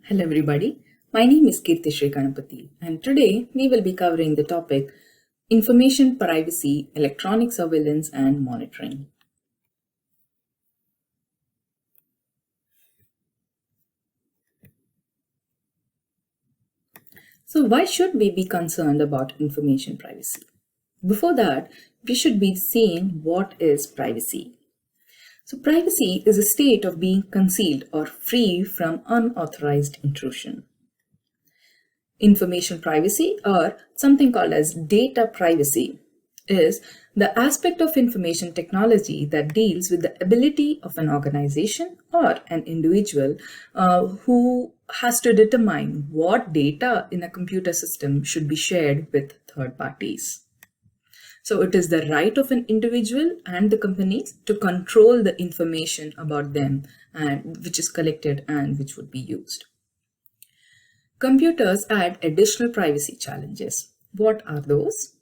Hello everybody, my name is Kirti Srikanapati and today we will be covering the topic Information Privacy, Electronic Surveillance and Monitoring. So why should we be concerned about information privacy? Before that, we should be seeing what is privacy. So privacy is a state of being concealed or free from unauthorized intrusion. Information privacy, or something called as data privacy, is the aspect of information technology that deals with the ability of an organization or an individual who has to determine what data in a computer system should be shared with third parties. So it is the right of an individual and the companies to control the information about them and which is collected and which would be used. Computers add additional privacy challenges. What are those?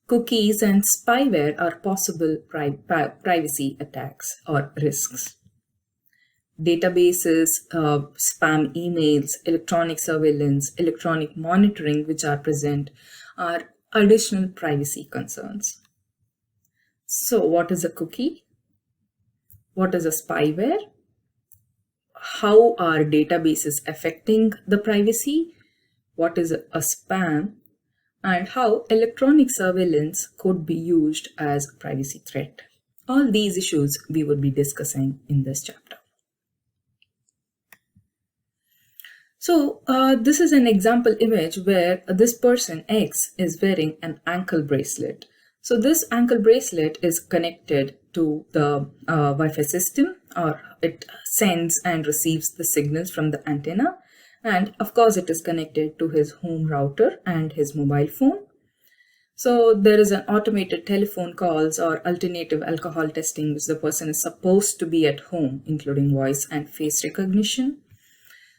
Cookies and spyware are possible privacy attacks or risks. Databases, spam emails, electronic surveillance, electronic monitoring, which are present, are additional privacy concerns. So what is a cookie? What is a spyware? How are databases affecting the privacy? What is a spam? And how electronic surveillance could be used as a privacy threat. All these issues we would be discussing in this chapter. So this is an example image where this person X is wearing an ankle bracelet. So this ankle bracelet is connected to the Wi-Fi system, or it sends and receives the signals from the antenna. And of course, it is connected to his home router and his mobile phone. So there is an automated telephone calls or alternative alcohol testing, which the person is supposed to be at home, including voice and face recognition.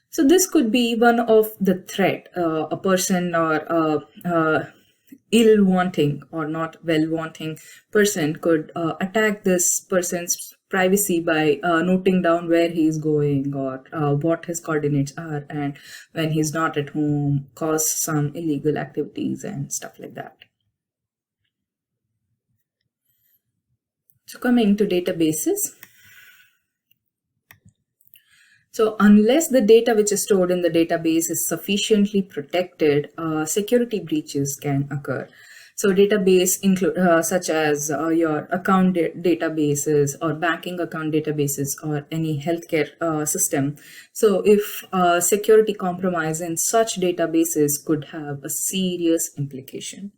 So this could be one of the threat. A person or ill-wanting or not well-wanting person could attack this person's privacy by noting down where he is going or what his coordinates are, and when he's not at home, cause some illegal activities and stuff like that. So coming to databases. So unless the data which is stored in the database is sufficiently protected, security breaches can occur. So database include such as your account databases or banking account databases or any healthcare system. So if security compromise in such databases could have a serious implication.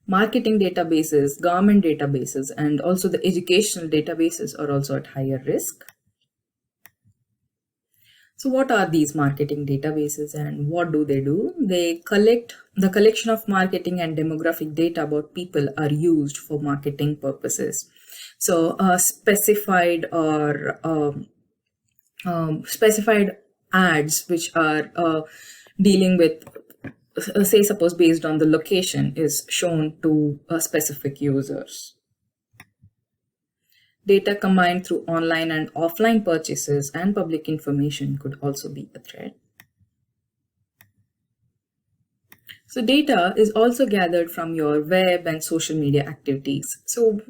Marketing databases, government databases, and also the educational databases are also at higher risk. So what are these marketing databases and what do? They collect the collection of marketing and demographic data about people are used for marketing purposes. So specified ads which are dealing with, say suppose based on the location, is shown to specific users. Data combined through online and offline purchases and public information could also be a threat. So data is also gathered from your web and social media activities. So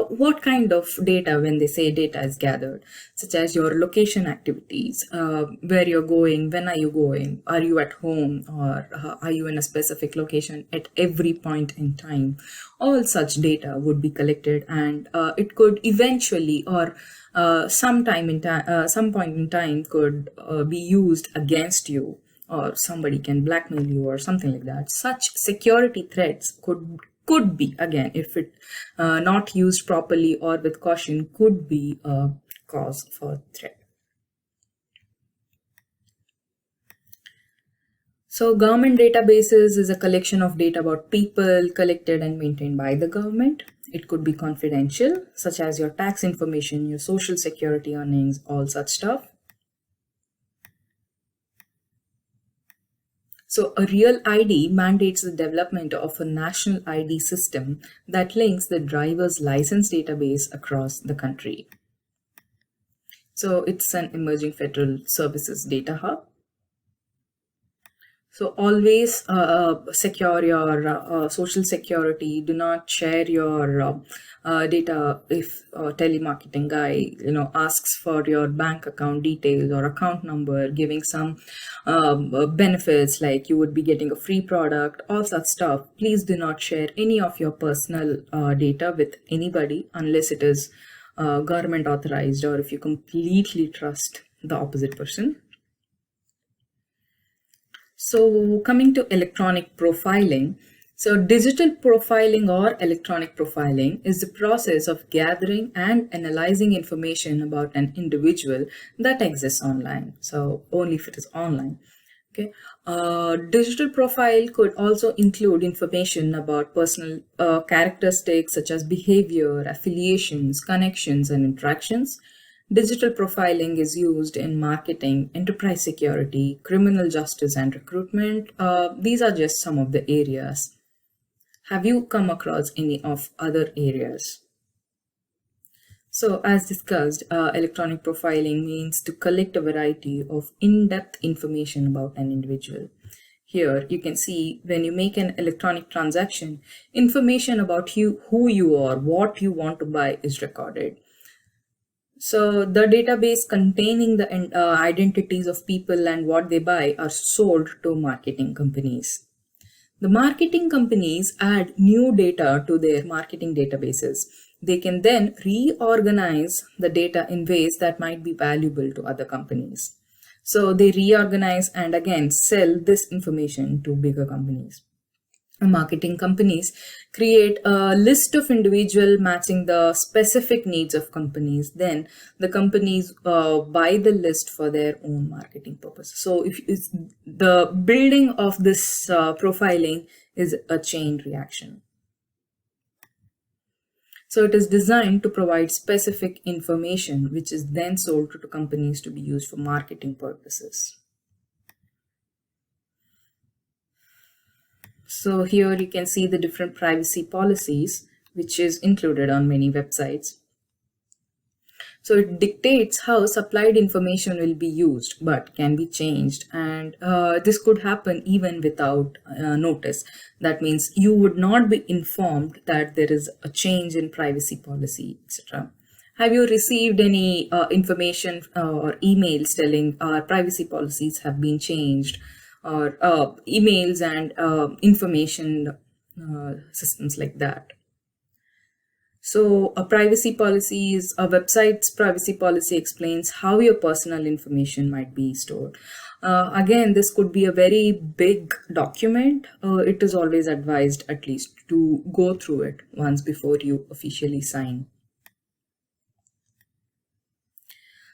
what kind of data when they say data is gathered? Such as your location activities, where you're going, when are you going, are you at home, or are you in a specific location at every point in time? All such data would be collected, and it could eventually or some point in time could be used against you, or somebody can blackmail you or something like that. Such security threats could be, again, if it not used properly or with caution, could be a cause for threat. So government databases is a collection of data about people collected and maintained by the government. It could be confidential, such as your tax information, your social security earnings, all such stuff. So a real ID mandates the development of a national ID system that links the driver's license database across the country. So it's an emerging federal services data hub. So always secure your social security. Do not share your data if a telemarketing guy, asks for your bank account details or account number, giving some benefits like you would be getting a free product, all such stuff. Please do not share any of your personal data with anybody unless it is government authorized or if you completely trust the opposite person. So coming to electronic profiling. So digital profiling or electronic profiling is the process of gathering and analyzing information about an individual that exists online. So only if it is online. Okay. Digital profile could also include information about personal characteristics such as behavior, affiliations, connections, and interactions. Digital profiling is used in marketing, enterprise security, criminal justice, and recruitment. These are just some of the areas. Have you come across any of other areas? So, as discussed, electronic profiling means to collect a variety of in-depth information about an individual. Here, you can see when you make an electronic transaction, information about you, who you are, what you want to buy is recorded. So the database containing the identities of people and what they buy are sold to marketing companies. The marketing companies add new data to their marketing databases. They can then reorganize the data in ways that might be valuable to other companies. So they reorganize and again sell this information to bigger companies. Marketing companies create a list of individuals matching the specific needs of companies. Then the companies buy the list for their own marketing purpose. So if it's the building of this profiling is a chain reaction. So it is designed to provide specific information which is then sold to companies to be used for marketing purposes. So here you can see the different privacy policies, which is included on many websites. So it dictates how supplied information will be used, but can be changed. And this could happen even without notice. That means you would not be informed that there is a change in privacy policy, etc. Have you received any information or emails telling our privacy policies have been changed? Or emails and information systems like that. So a privacy policy is a website's privacy policy explains how your personal information might be stored. Again, this could be a very big document. It is always advised at least to go through it once before you officially sign.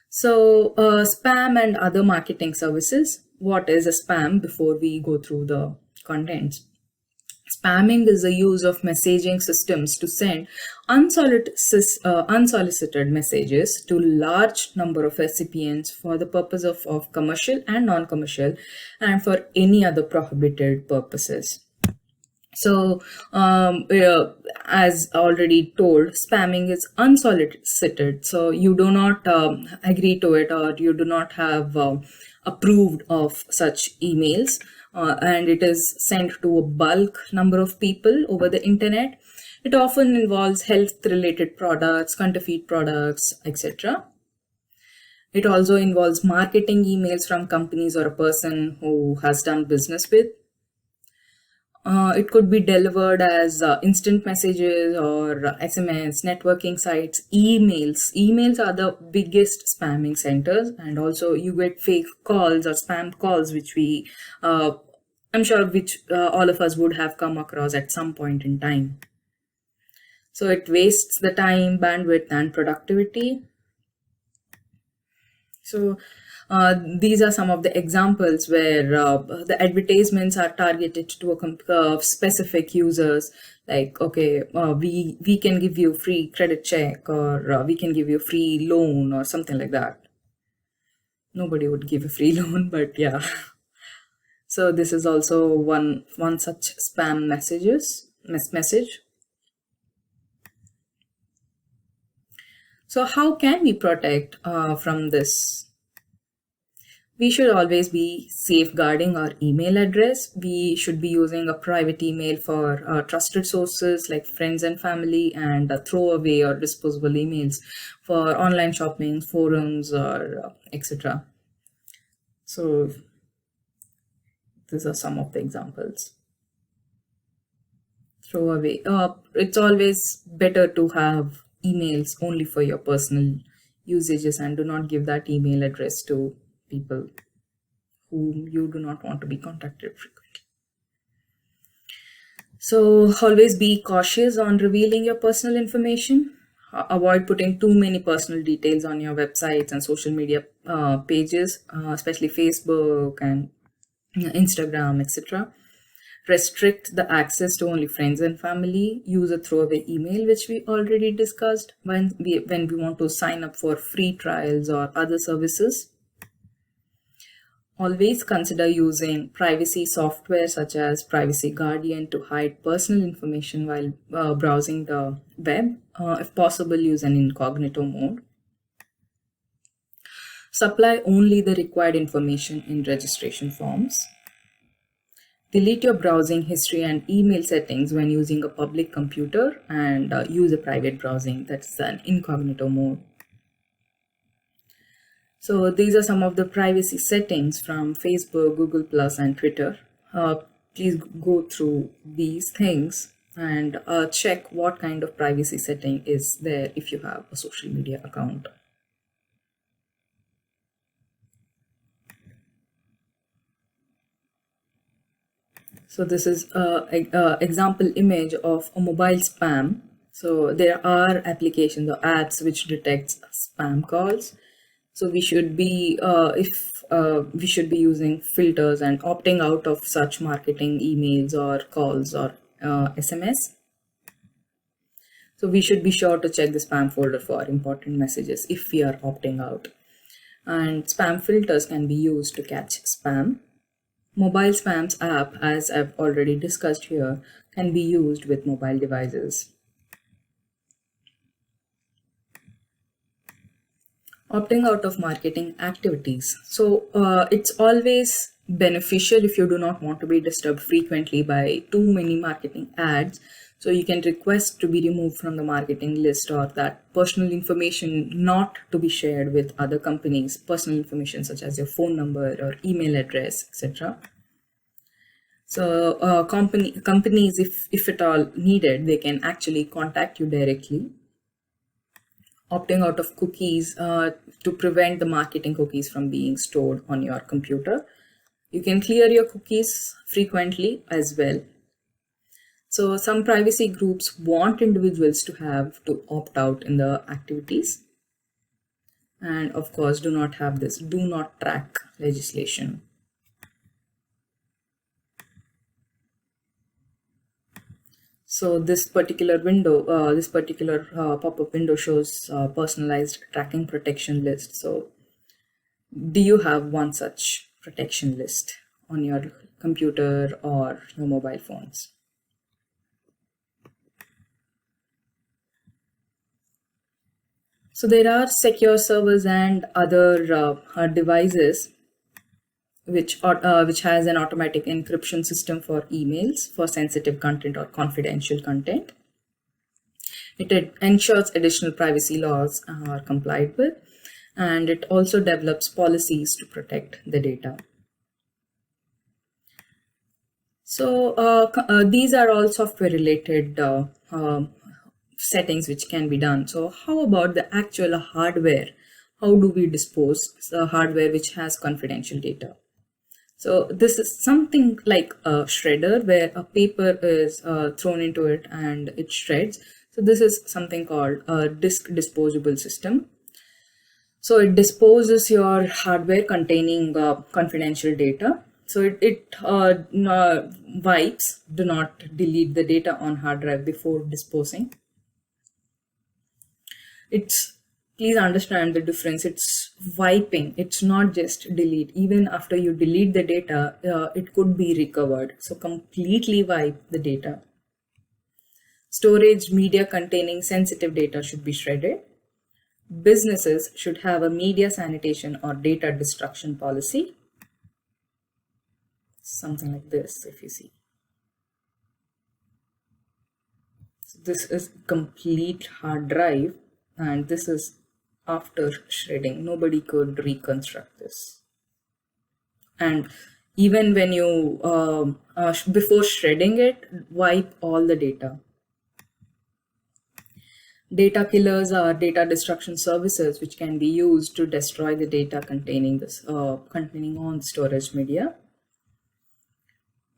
So spam and other marketing services. What is a spam before we go through the contents? Spamming is the use of messaging systems to send unsolicited messages to large number of recipients for the purpose of commercial and non-commercial and for any other prohibited purposes. So, as already told, spamming is unsolicited. So you do not agree to it or you do not have approved of such emails. And it is sent to a bulk number of people over the internet. It often involves health-related products, counterfeit products, etc. It also involves marketing emails from companies or a person who has done business with. It could be delivered as instant messages or SMS, networking sites, emails. Emails are the biggest spamming centers, and also you get fake calls or spam calls, which I'm sure all of us would have come across at some point in time. So it wastes the time, bandwidth, and productivity. So these are some of the examples where the advertisements are targeted to a specific users, like, okay, we can give you free credit check, or we can give you free loan or something like that. Nobody would give a free loan, but yeah. So this is also one such spam message. So how can we protect from this? We should always be safeguarding our email address. We should be using a private email for trusted sources like friends and family, and throwaway or disposable emails for online shopping, forums, or etc. So these are some of the examples. Throwaway. It's always better to have emails only for your personal usages, and do not give that email address to people whom you do not want to be contacted frequently. So always be cautious on revealing your personal information. Avoid putting too many personal details on your websites and social media pages, especially Facebook and Instagram, etc. Restrict the access to only friends and family. Use a throwaway email, which we already discussed, when we want to sign up for free trials or other services. Always consider using privacy software such as Privacy Guardian to hide personal information while browsing the web. If possible, use an incognito mode. Supply only the required information in registration forms. Delete your browsing history and email settings when using a public computer, and use a private browsing, that's an incognito mode. So these are some of the privacy settings from Facebook, Google Plus, and Twitter. Please go through these things and check what kind of privacy setting is there if you have a social media account. So this is an example image of a mobile spam. So there are applications or apps which detects spam calls. So we should be we should be using filters and opting out of such marketing emails or calls or SMS. So we should be sure to check the spam folder for important messages if we are opting out. And spam filters can be used to catch spam. Mobile spams app, as I've already discussed here, can be used with mobile devices. Opting out of marketing activities. So it's always beneficial if you do not want to be disturbed frequently by too many marketing ads. So you can request to be removed from the marketing list, or that personal information not to be shared with other companies, personal information such as your phone number or email address, etc. So companies, if at all needed, they can actually contact you directly. Opting out of cookies to prevent the marketing cookies from being stored on your computer. You can clear your cookies frequently as well. So some privacy groups want individuals to have to opt out in the activities. And of course, do not have this do not track legislation. So this particular window, pop-up window shows personalized tracking protection list. So do you have one such protection list on your computer or your mobile phones? So there are secure servers and other devices which has an automatic encryption system for emails for sensitive content or confidential content. It ensures additional privacy laws are complied with, and it also develops policies to protect the data. So these are all software related settings which can be done. So how about the actual hardware? How do we dispose the hardware which has confidential data? So this is something like a shredder where a paper is thrown into it and it shreds. So this is something called a disk disposable system. So it disposes your hardware containing confidential data. So it wipes, do not delete the data on hard drive before disposing. Please understand the difference. It's wiping, it's not just delete. Even after you delete the data, it could be recovered. So completely wipe the data. Storage media containing sensitive data should be shredded. Businesses should have a media sanitation or data destruction policy. Something like this, if you see. So this is complete hard drive, and this is after shredding. Nobody could reconstruct this. And even when you, before shredding it, wipe all the data. Data killers are data destruction services which can be used to destroy the data containing on storage media.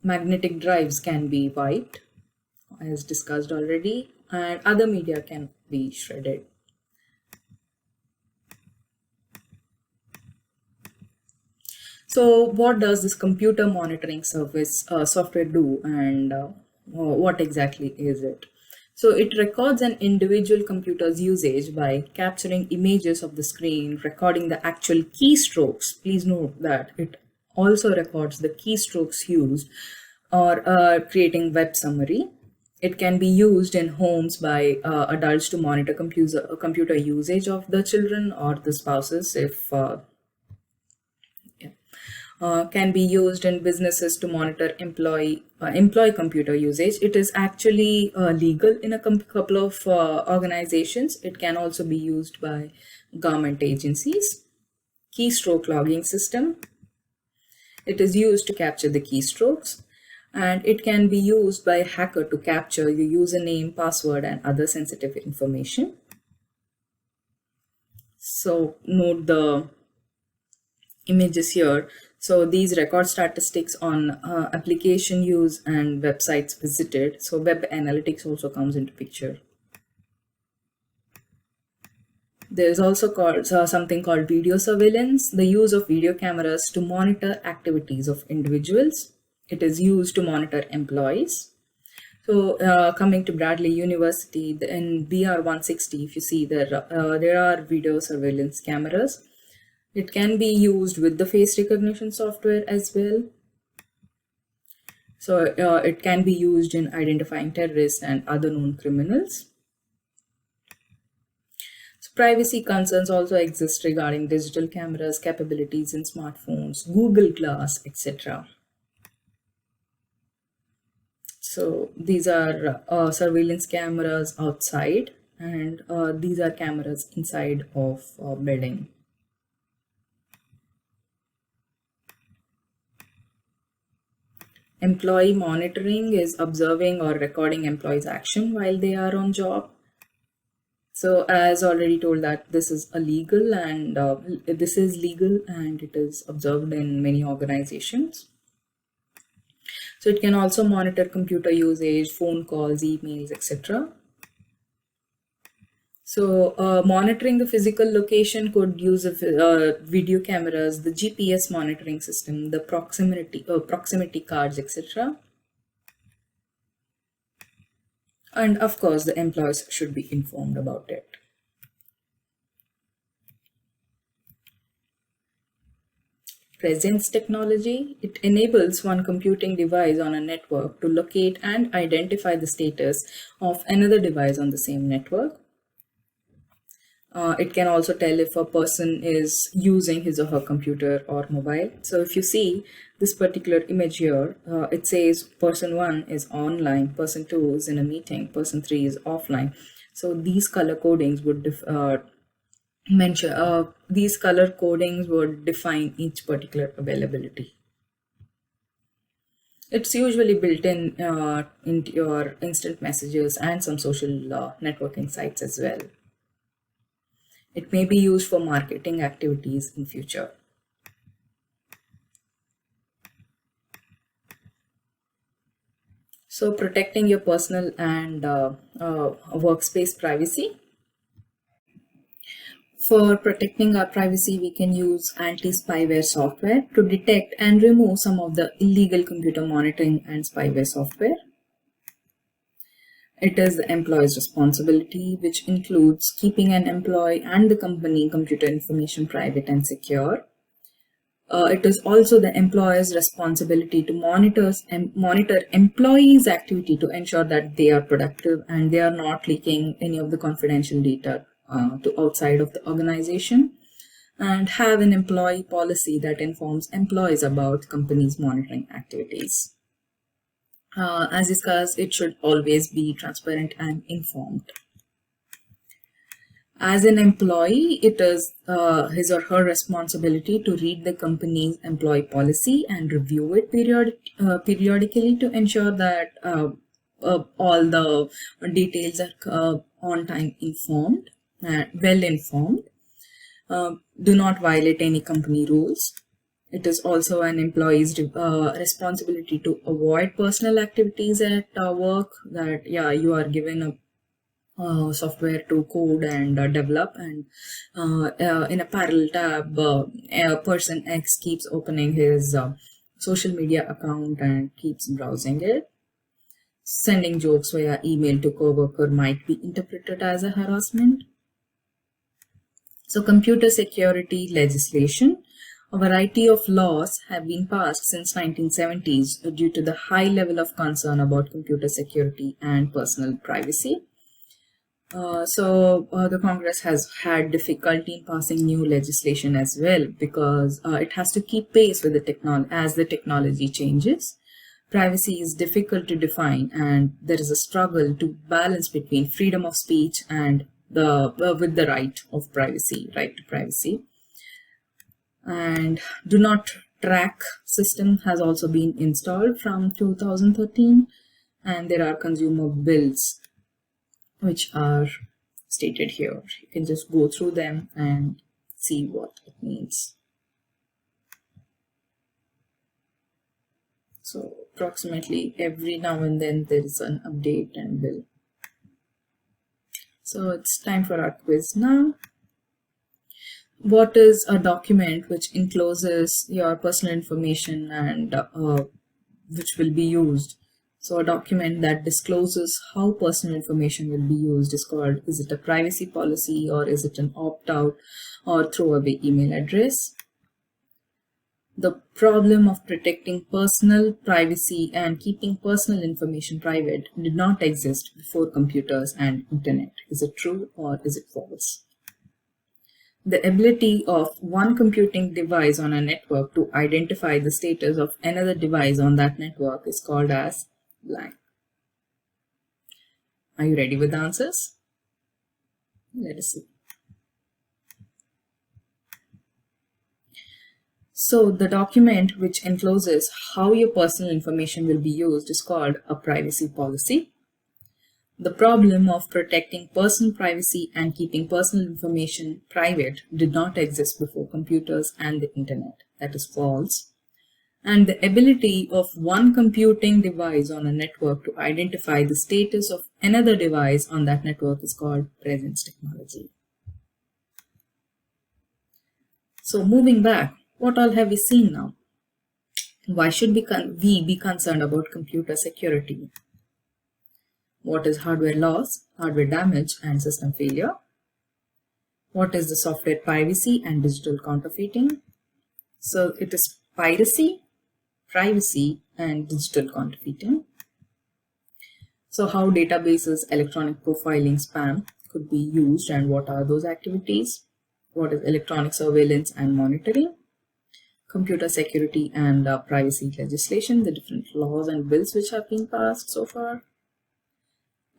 Magnetic drives can be wiped, as discussed already, and other media can be shredded. So what does this computer monitoring service software do, and what exactly is it? So it records an individual computer's usage by capturing images of the screen, recording the actual keystrokes. Please note that it also records the keystrokes used, or creating web summary. It can be used in homes by adults to monitor computer usage of the children or the spouses if can be used in businesses to monitor employee computer usage. It is actually legal in a couple of organizations. It can also be used by government agencies. Keystroke logging system. It is used to capture the keystrokes, and it can be used by a hacker to capture your username, password, and other sensitive information. So note the images here. So these record statistics on application use and websites visited. So web analytics also comes into picture. There is also something called video surveillance, the use of video cameras to monitor activities of individuals. It is used to monitor employees. So coming to Bradley University, in BR 160, if you see there are video surveillance cameras. It can be used with the face recognition software as well. So it can be used in identifying terrorists and other known criminals. So privacy concerns also exist regarding digital cameras capabilities in smartphones, Google Glass, etc. So these are surveillance cameras outside, and these are cameras inside of building. Employee monitoring is observing or recording employees' action while they are on job. So as already told that this is illegal, and it is observed in many organizations. So it can also monitor computer usage, phone calls, emails, etc. So monitoring the physical location could use video cameras, the GPS monitoring system, the proximity cards, etc. And of course, the employees should be informed about it. Presence technology, it enables one computing device on a network to locate and identify the status of another device on the same network. It can also tell if a person is using his or her computer or mobile. So if you see this particular image here, it says person 1 is online, person 2 is in a meeting, person 3 is offline. So these color codings would define each particular availability. It's usually built in into your instant messages and some social networking sites as well. It may be used for marketing activities in future. So protecting your personal and workspace privacy. For protecting our privacy, we can use anti-spyware software to detect and remove some of the illegal computer monitoring and spyware software. It is the employee's responsibility, which includes keeping an employee and the company computer information private and secure. It is also the employer's responsibility to monitor employees' activity to ensure that they are productive and they are not leaking any of the confidential data to outside of the organization, and have an employee policy that informs employees about company's monitoring activities. As discussed, it should always be transparent and informed. As an employee, it is his or her responsibility to read the company's employee policy and review it periodically to ensure that all the details are on time informed, well informed. Do not violate any company rules. It is also an employee's responsibility to avoid personal activities at work, that you are given a software to code and develop, and in a parallel tab, person X keeps opening his social media account and keeps browsing it. Sending jokes via email to coworker might be interpreted as a harassment. So computer security legislation. A variety of laws have been passed since 1970s due to the high level of concern about computer security and personal privacy. The Congress has had difficulty in passing new legislation as well, because it has to keep pace with the technology changes. Privacy is difficult to define, and there is a struggle to balance between freedom of speech and with the right to privacy. And do not track system has also been installed from 2013, and there are consumer bills which are stated here. You can just go through them and see what it means. So approximately every now and then there is an update and bill. So it's time for our quiz now. What is a document which encloses your personal information and which will be used? So a document that discloses how personal information will be used is called, is it a privacy policy, or is it an opt-out or throwaway email address? The problem of protecting personal privacy and keeping personal information private did not exist before computers and internet. Is it true or is it false? The ability of one computing device on a network to identify the status of another device on that network is called as blank. Are you ready with the answers? Let us see. So the document which encloses how your personal information will be used is called a privacy policy. The problem of protecting personal privacy and keeping personal information private did not exist before computers and the internet. That is false. And the ability of one computing device on a network to identify the status of another device on that network is called presence technology. So moving back, what all have we seen now? Why should we be concerned about computer security? What is hardware loss, hardware damage, and system failure? What is the software privacy and digital counterfeiting? So it is piracy, privacy, and digital counterfeiting. So how databases, electronic profiling, spam could be used, and what are those activities? What is electronic surveillance and monitoring? Computer security and privacy legislation, the different laws and bills which have been passed so far.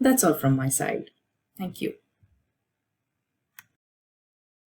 That's all from my side. Thank you.